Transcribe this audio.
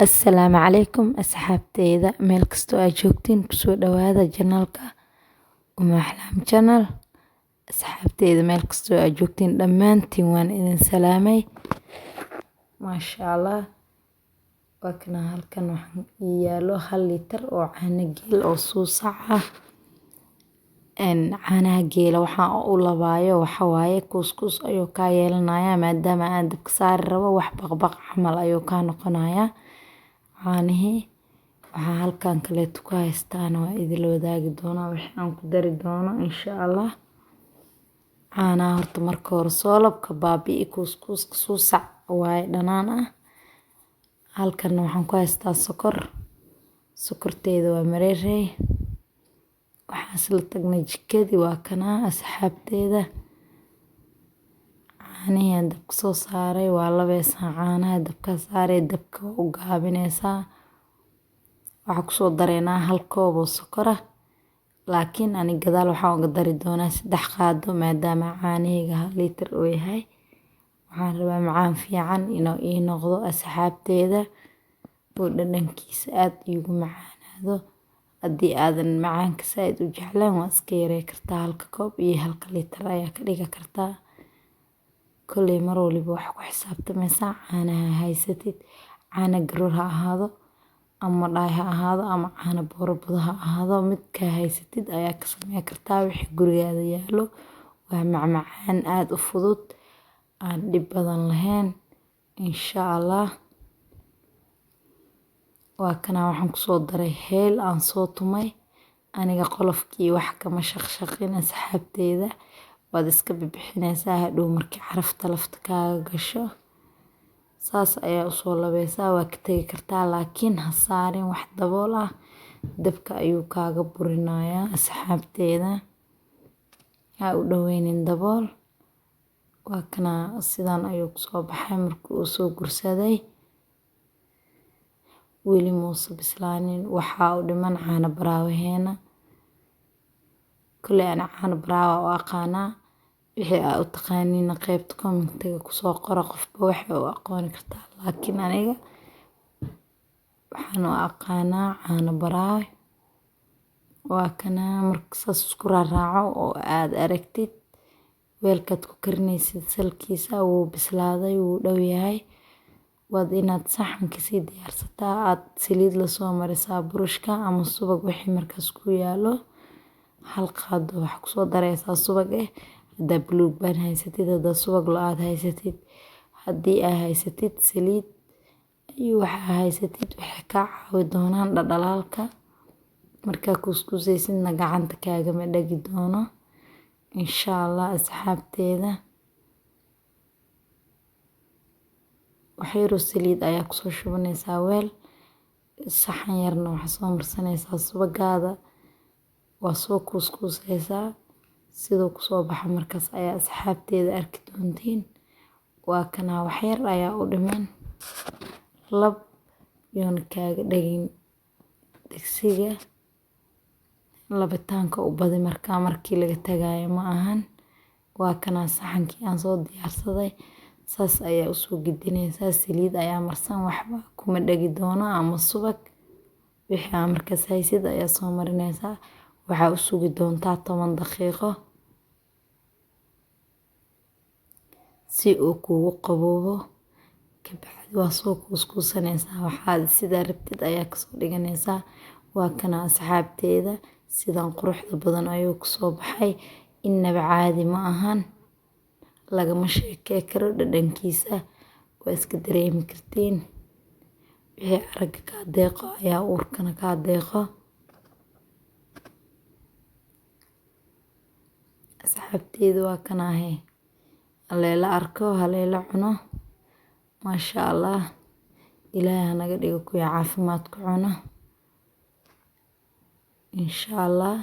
Assalaamu calaykum asxaabteyda meel kastoo aad joogtiin kusoo dhawaada janalka Umu Axlaam Channel. Asxaabteyda meel kastoo aad joogtiin dhammaantiin waan idin salaamay. Maasha Allah. Waa kana halkan waxaan yaalo 1 litir oo caano geel oo suusac ah. Caanaha geela waxaan u labaayo waxa waaye kuskus ayuu ka yeelanayaa maadaama aan dabka saari rabo wax baqbaq camal ayuu ka noqonayaa. Caanihi waxaa halkan kale ku haystaan waa idil wadaagi doona wixii aan ku dari doono insha Allah. Caanaha horta marka hore soo labka baabi'i kuskuska suusac waaye dhanaan ah. Halkan waxaan ku haystaa sokor. Sokorteeda waa mareerey. Waxaan isla tagnay jikadii waa kana asxaabteyda. Caanihi aan dabka soo saaray waa labeesan caanaha dabka saaray dabka u gaabineysa. Waxaan ku soo dareynaa 1 koob oo sokor ah. Laakiin ani gadaal waxaan uga dari doonaa 3 qaado maadaama caanihiga 1 litir uu yahay. Waxaan rabaa macaan fiican inuu ii noqdo asxaabteyda oo dhadhankiisa aad iigu macaanaado. Haddii aadan macaanka saaid u jeclaan waa iska yaree kartaa 1 koob iyo 1 litir ayaa ka dhigi kartaa. Koley mar waliba wax ku xisaabtamaysa caanaha haysatid. Caana garoor ha ahaado ama dhaay ha ahaado ama caana booro budo ha ahaado midka haysatid ayaa ka sameyn kartaa wixii gurigaada yaalo. Waa macmacaan aad u fudud aan dhib badan lahayn insha Allah. Waa kana waxaan ku soo daray heel aan soo tumay. Aniga qolofkii wax kama shaqshaqin asxaabteyda. Waad iska bixinaysaa hadhow markii carafta lafta kaaga gasho. Saas ayaa u soo labeysaa waa ka tagi kartaa laakiin ha saarin wax dabool ah. Dabka ayuu kaaga burinayaa asxaabteyda. Ha u dhaweynin dabool. Waa kana sidaan ayuu ku soo baxay markii uu soo gursaday. Weli muusa bislaanin waxaa u dhiman caano baraawaheena. Koley aan caano baraawa u aqaana. Wixii aad u taqaaniin qaybta commentiga ku soo qoro qofba waxa uu aqooni kartaa. Laakiin aniga waxaan u aqaanaa caano baraawe. Waa kana marka saas isku raaco oo aad aragtid weelkaad ku karinaysid salkiisa wuu bislaaday wuu dhow yahay. Waad inaad saxanka sii diyaarsataa aad saliid la soo marisaa burushka ama subag wixii markaas ku yaalo. 1 qaado waxaa ku soo dareysaa subag haddaa buluug baan haysatid haddaa subag la'aad haysatid. Haddii aad haysatid saliid iyo waxa haysatid waxay ka caawi doonaan dhadhalaalka. Markaa kuskusaysidna gacanta kaagama dhagi doono insha Allah asxaabteyda. Wax yar oo saliid ayaa ku soo shubanaysaa weel. Saxan yarna waxaa soo marsanaysaa subagaada. Waa soo kuskusaysaa. Sidoo ku soo baxa markaas ayaa asxaabteyda arki doontiin. Waa kana wax yar ayaa u dhiman. Lab yoona kaaga dhagin digsiga. Labitaanka u badi markii laga tagayo ma ahan. Waa kana saxankii aan soo diyaarsaday. Saas ayaa u soo gidinaysaa saliid ayaa marsan waxba kuma dhagi doono ama subag. Wixii aan markaas haysid ayaa soo marinaysaa. Waxaa u sugi doontaa 10 daqiiqo si uu kugu qaboobo. Ka bacdi waa soo kuskusanaysaa waxaad sida rabtid ayaa ka soo dhiganaysaa. Waa kana asxaabteyda sidaan quruxda badan ayuu ku soo baxay. Inaba caadi ma ahan. Lagama sheekay karo dhadhankiisa. Waa iska dareemi kartiin. Wixii aragga ka deeqo ayaa uurkana ka deeqo. Asxaabteyda waa kana haleela arko haleela cuno. Maasha Allah. Ilaahay naga dhigo kuwa caafimaad ku cuno insha Allah.